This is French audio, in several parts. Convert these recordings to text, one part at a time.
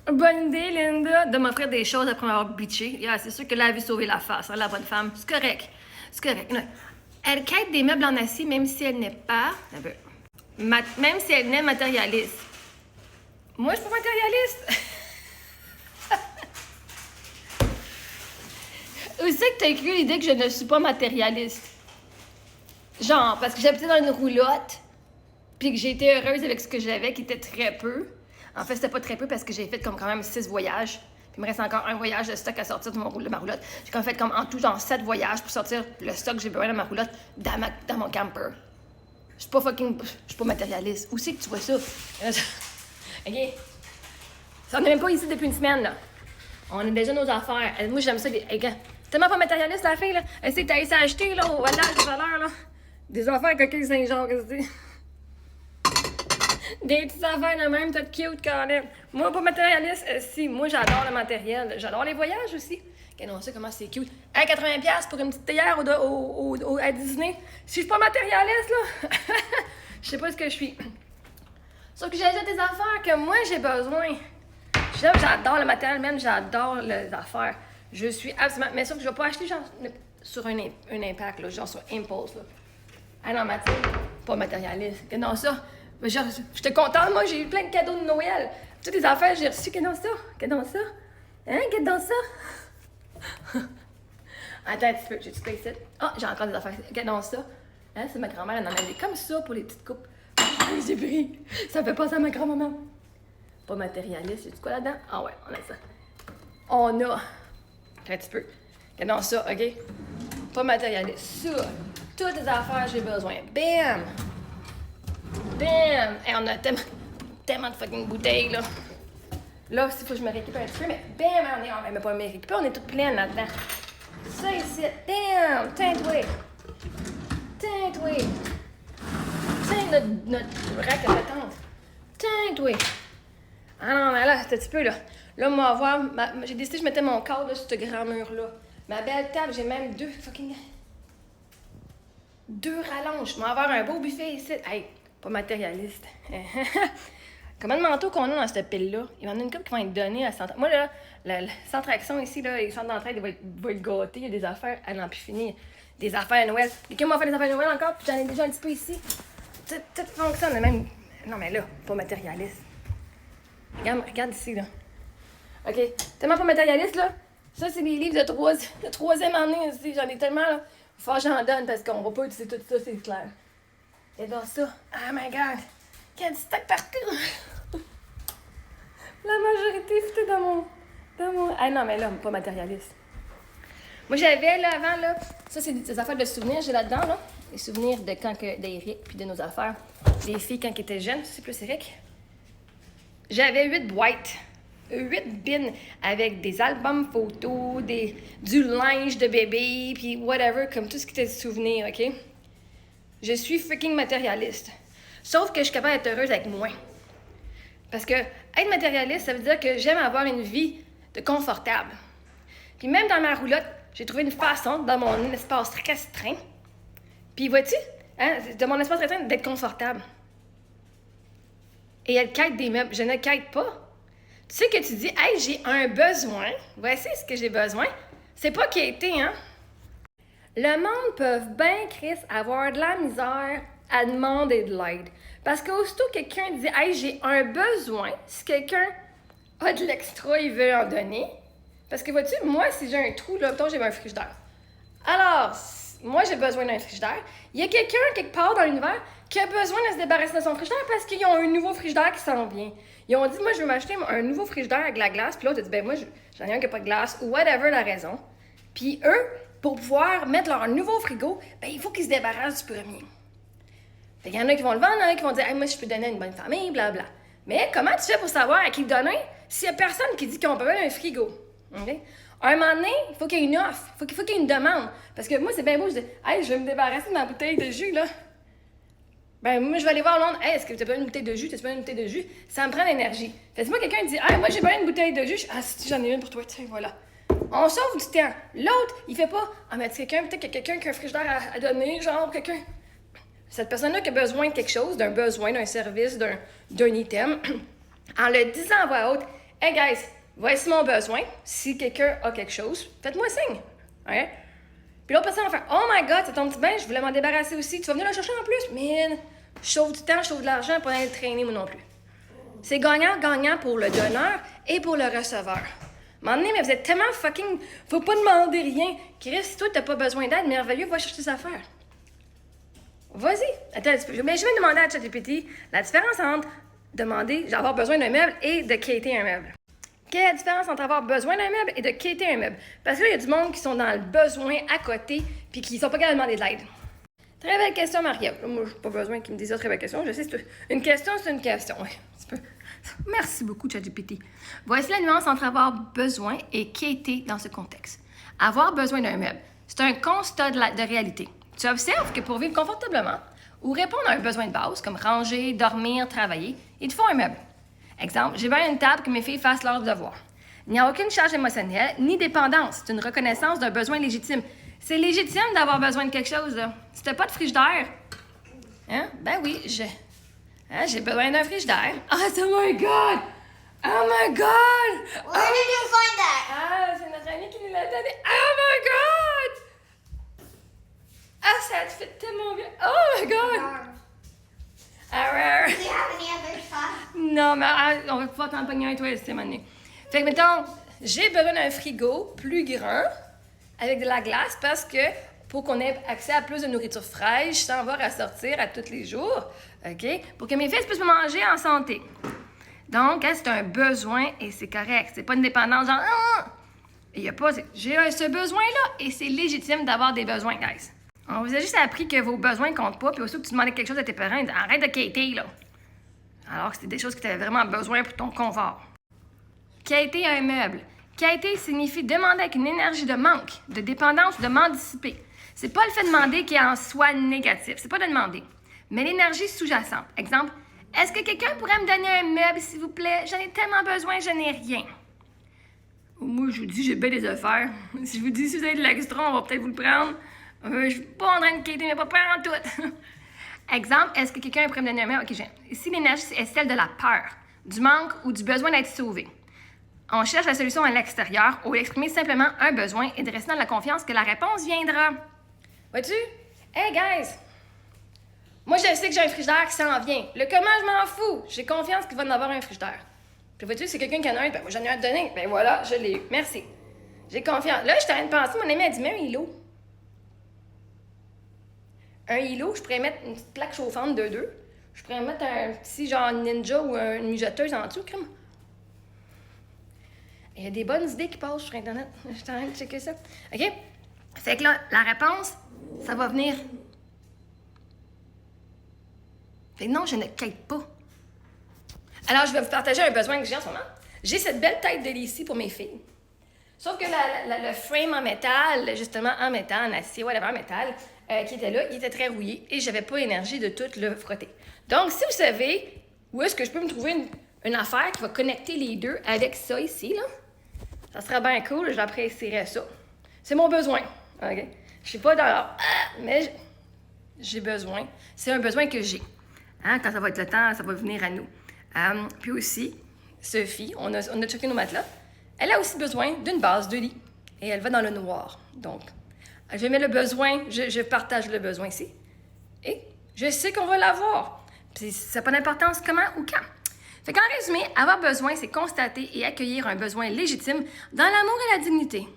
Bonne idée, Linda, de m'offrir des choses après m'avoir bitché. Yeah, c'est sûr que là, elle veut sauver la face, hein, la bonne femme. C'est correct. C'est correct. Non. Elle quête des meubles en acier, même si elle n'est pas... Même si elle n'est matérialiste. Moi, je suis pas matérialiste. Où c'est que t'as écrit l'idée que je ne suis pas matérialiste? Genre, parce que j'habitais dans une roulotte, puis que j'ai été heureuse avec ce que j'avais, qui était très peu. En fait, c'était pas très peu parce que j'ai fait comme quand même 6 voyages. Puis il me reste encore un voyage de stock à sortir de ma roulotte. J'ai quand même fait comme en tout genre 7 voyages pour sortir le stock que j'ai besoin dans ma roulotte dans mon camper. Je suis pas matérialiste. Où c'est que tu vois ça? OK? Ça, on n'est même pas ici depuis une semaine, là. On a déjà nos affaires. Moi, j'aime ça. Tellement pas matérialiste, la fille, là. Elle sait que t'as essayé à acheter, là, au village de valeur, là. Des affaires coquilles Saint-Jean, qu'est-ce que c'est? Des petites affaires de même, toutes cute quand même. Moi, pas matérialiste, si. Moi, j'adore le matériel. J'adore les voyages aussi. Regardons ça, comment c'est cute. Hey, 80$ pour une petite théière à Disney. Si je suis pas matérialiste, là, je sais pas ce que je suis. Sauf que j'achète des affaires que moi, j'ai besoin. J'adore le matériel, même, j'adore les affaires. Je suis absolument... Mais sauf que je vais pas acheter, genre, sur un impact, là, genre sur Impulse, là. Ah non, Mathilde, pas matérialiste. Que non, ça. Genre, j'étais contente, moi, j'ai eu plein de cadeaux de Noël. Toutes les affaires, j'ai reçu. Que non, ça? Que non, ça? Hein? Que non, ça? Attends un petit peu, j'ai-tu placé ici? Ah, j'ai encore des affaires. Que non, ça? Hein? C'est ma grand-mère, elle en avait comme ça pour les petites coupes. J'ai pris. Ça me fait penser à ma grand-maman. Pas matérialiste, y'a-tu quoi là-dedans? Ah ouais, on a ça. On a. Un petit peu. Que non, ça, OK? Pas matérialiste. Ça. Toutes les affaires, j'ai besoin. Bam! Bam! Et on a tellement de fucking bouteilles, là. Là, il faut que je me récupère un petit peu, mais bam! On n'est pas me récupérer, on est toutes pleines là-dedans. Ça ici, damn! Tiens-toi! Tiens-toi! Tiens, notre rack à patente. Tiens-toi! Ah non, mais là, c'est un petit peu, là. Là, moi, voir, j'ai décidé que je mettais mon cadre là, sur ce grand mur-là. Ma belle table, j'ai même deux rallonges. Je vais avoir un beau buffet ici. Hey, pas matérialiste. Combien de manteaux qu'on a dans cette pile-là? Il y en a une couple qui vont être donnés à centre. Moi, là, le centre action ici, là, les centres d'entraide, ils vont être gâtés. Il y a des affaires à n'en plus finir. Des affaires à Noël. Quelqu'un m'a fait des affaires à Noël encore, puis j'en ai déjà un petit peu ici. Tout fonctionne, même. Non, mais là, pas matérialiste. Regarde ici, là. OK. Tellement pas matérialiste, là. Ça, c'est mes livres de troisième année aussi. J'en ai tellement, là. Faut que j'en donne parce qu'on va pas utiliser tout ça, c'est clair. Et dans ça. Oh my God. Il y a du stock partout. La majorité, c'était dans mon... Ah non, mais là, pas matérialiste. Moi, j'avais, là, avant, là... Ça, c'est des affaires de souvenirs, j'ai là-dedans, là. Les souvenirs de quand d'Éric, puis de nos affaires. Des filles quand ils étaient jeunes. C'est plus Éric. J'avais 8 boîtes. 8 bins avec des albums photos, du linge de bébé, puis whatever, comme tout ce qui était souvenir, OK? Je suis freaking matérialiste. Sauf que je suis capable d'être heureuse avec moins. Parce que être matérialiste, ça veut dire que j'aime avoir une vie de confortable. Puis même dans ma roulotte, j'ai trouvé une façon, dans mon espace restreint, puis vois-tu, hein, de mon espace restreint, d'être confortable. Et elle quête des meubles. Je ne quête pas. Tu sais que tu dis, hey, j'ai un besoin. Voici ce que j'ai besoin. C'est pas quêter, hein? Le monde peut bien, Chris, avoir de la misère à demander de l'aide. Parce qu'aussitôt quelqu'un dit, hey, j'ai un besoin, si quelqu'un a de l'extra, il veut en donner. Parce que vois-tu, moi, si j'ai un trou, là, mettons, j'ai un frigidaire. Alors, moi, j'ai besoin d'un frigidaire. Il y a quelqu'un, quelque part dans l'univers, qui a besoin de se débarrasser de son frigidaire parce qu'ils ont un nouveau frigidaire qui s'en vient. Ils ont dit, moi, je veux m'acheter un nouveau frigidaire avec de la glace. Puis l'autre a dit, ben moi, j'en ai un qui n'a pas de glace, ou whatever la raison. Puis eux, pour pouvoir mettre leur nouveau frigo, ben il faut qu'ils se débarrassent du premier. Fait qu'il y en a qui vont le vendre, il y en a qui vont dire, hey, moi, je peux donner à une bonne famille, blablabla. Mais comment tu fais pour savoir à qui le donner s'il n'y a personne qui dit qu'ils ont besoin d'un frigo? Okay? À un moment donné, il faut qu'il y ait une offre, il faut qu'il y ait une demande. Parce que moi, c'est bien beau, je dis, hey, je vais me débarrasser de ma bouteille de jus, là. Ben, moi, je vais aller voir Londres. Hey, est-ce que tu as besoin d'une bouteille de jus? Tu as besoin d'une bouteille de jus? Ça me prend l'énergie. Fait que moi, quelqu'un dit, hey, moi, j'ai besoin d'une bouteille de jus. Ah, si, j'en ai une pour toi, tiens, voilà. On sauve du temps. L'autre, il fait pas, ah, mais quelqu'un, peut-être qu'il y a quelqu'un qui a un frigidaire à donner, genre, quelqu'un. Cette personne-là qui a besoin de quelque chose, d'un besoin, d'un service, d'un item, en le disant à voix haute, Hey guys, voici mon besoin. Si quelqu'un a quelque chose, faites-moi signe. OK? Puis l'autre personne va faire Oh my god, c'est ton petit bain, je voulais m'en débarrasser aussi. Tu vas venir le chercher en plus? Man, je sauve du temps, je sauve de l'argent pour aller le traîner, moi non plus. C'est gagnant-gagnant pour le donneur et pour le receveur. À un moment donné, mais vous êtes tellement fucking. Faut pas demander rien. Chris, si toi, t'as pas besoin d'aide, merveilleux, va chercher tes affaires. Vas-y. Attends un petit peu. Mais je vais demander à ChatGPT la différence entre demander, avoir besoin d'un meuble et de quitter un meuble. Quelle est la différence entre avoir besoin d'un meuble et de quitter un meuble? Parce que là, il y a du monde qui sont dans le besoin à côté puis qui sont pas capables de demander de l'aide. Très belle question, Marie-Ève. Moi, j'ai pas besoin qu'ils me disent ça, très belle question. Je sais, une question, c'est une question. Ouais, un petit peu. Merci beaucoup, ChatGPT. Voici la nuance entre avoir besoin et quitter dans ce contexte. Avoir besoin d'un meuble, c'est un constat de réalité. Tu observes que pour vivre confortablement ou répondre à un besoin de base, comme ranger, dormir, travailler, il te faut un meuble. Exemple, j'ai besoin d'une table que mes filles fassent leurs devoirs. Il n'y a aucune charge émotionnelle ni dépendance. C'est une reconnaissance d'un besoin légitime. C'est légitime d'avoir besoin de quelque chose, là. Si t'as pas de frigidaire, hein? Ben oui, j'ai besoin d'un frigidaire. Oh my God! Oh my God! Where did you find that? Ah, c'est notre amie qui nous l'a donné. Oh my God! Ah, ça te fait tellement bien. Oh my God! Do you have any other stuff? Non, mais on va pouvoir t'en pogner un, toi, cette année. Fait que, mettons, j'ai besoin d'un frigo plus grand avec de la glace parce que pour qu'on ait accès à plus de nourriture fraîche sans avoir à sortir à tous les jours, OK? Pour que mes fils puissent manger en santé. Donc, c'est un besoin et c'est correct. C'est pas une dépendance genre, ah! Il y a pas, j'ai ce besoin-là et c'est légitime d'avoir des besoins, guys. On vous a juste appris que vos besoins comptent pas, puis aussi que tu demandais quelque chose à tes parents, ils disent arrête de quitter, là. Alors que c'était des choses que tu avais vraiment besoin pour ton confort. Quitter un meuble. Quitter signifie demander avec une énergie de manque, de dépendance, de m'anticiper. C'est pas le fait de demander qui est en soi négatif, c'est pas de demander, mais l'énergie sous-jacente. Exemple, est-ce que quelqu'un pourrait me donner un meuble, s'il vous plaît? J'en ai tellement besoin, je n'ai rien. Moi, je vous dis, j'ai bien des affaires. Si je vous dis, si vous avez de l'extra, on va peut-être vous le prendre. Je suis pas en train de quitter, mais pas peur en tout. Exemple, est-ce que quelqu'un pourrait me donner un meuble? OK, ici, l'énergie est celle de la peur, du manque ou du besoin d'être sauvé. On cherche la solution à l'extérieur ou exprimer simplement un besoin et de rester dans la confiance que la réponse viendra. Vois-tu? Hey, guys! Moi, je sais que j'ai un frigidaire qui s'en vient. Le comment, je m'en fous. J'ai confiance qu'il va en avoir un frigidaire. Puis vois-tu, c'est quelqu'un qui en a un, ben moi, j'en ai un à te donner. Ben voilà, je l'ai eu. Merci. J'ai confiance. Là, je suis en train de penser, mon ami a dit, mais un îlot. Un îlot, je pourrais mettre une petite plaque chauffante de 2. Je pourrais mettre un petit genre ninja ou une mijoteuse en dessous, crème. Il y a des bonnes idées qui passent sur Internet. Je suis en train de checker ça. OK? Fait que là, la réponse, ça va venir. Fait que non, je ne quitte pas. Alors, je vais vous partager un besoin que j'ai en ce moment. J'ai cette belle tête de Lacey pour mes filles. Sauf que le frame en métal, justement en métal, en acier, whatever, en métal, qui était là, il était très rouillé et j'avais pas l'énergie de tout le frotter. Donc, si vous savez où est-ce que je peux me trouver une affaire qui va connecter les deux avec ça ici, là, ça serait bien cool, j'apprécierais ça. C'est mon besoin, OK? Je suis pas dans mais j'ai besoin. C'est un besoin que j'ai. Hein? Quand ça va être le temps, ça va venir à nous. Puis aussi, Sophie, on a checké nos matelas. Elle a aussi besoin d'une base de lit. Et elle va dans le noir. Donc, je mets le besoin, je partage le besoin ici. Et je sais qu'on va l'avoir. Puis ça n'a pas d'importance comment ou quand. Fait qu'en résumé, avoir besoin, c'est constater et accueillir un besoin légitime dans l'amour et la dignité.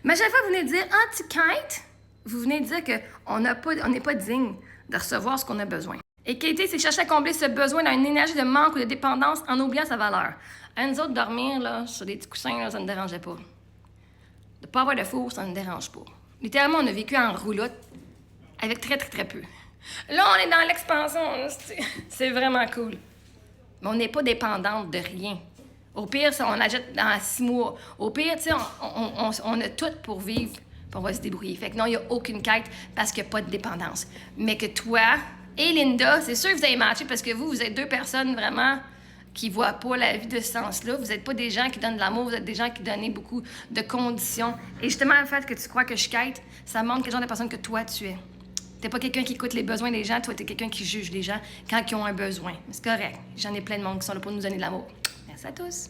Mais à chaque fois que vous venez dire anti-quête, vous venez dire qu'on n'est pas digne de recevoir ce qu'on a besoin. Et quitter, c'est chercher à combler ce besoin dans une énergie de manque ou de dépendance en oubliant sa valeur. À nous autres, dormir là, sur des petits coussins, là, ça ne dérangeait pas. De ne pas avoir de four, ça ne dérange pas. Littéralement, on a vécu en roulotte avec très, très, très peu. Là, on est dans l'expansion. C'est vraiment cool. Mais on n'est pas dépendante de rien. Au pire, ça, on achète dans 6 mois. Au pire, tu sais, on a tout pour vivre, puis on va se débrouiller. Fait que non, il n'y a aucune quête parce qu'il n'y a pas de dépendance. Mais que toi et Linda, c'est sûr que vous avez matché parce que vous êtes deux personnes vraiment qui ne voient pas la vie de ce sens-là. Vous n'êtes pas des gens qui donnent de l'amour, vous êtes des gens qui donnent beaucoup de conditions. Et justement, le fait que tu crois que je quête, ça montre quel genre de personne que toi, tu es. T'es pas quelqu'un qui écoute les besoins des gens, toi, t'es quelqu'un qui juge les gens quand ils ont un besoin. Mais c'est correct. J'en ai plein de monde qui sont là pour nous donner de l'amour. Merci à tous.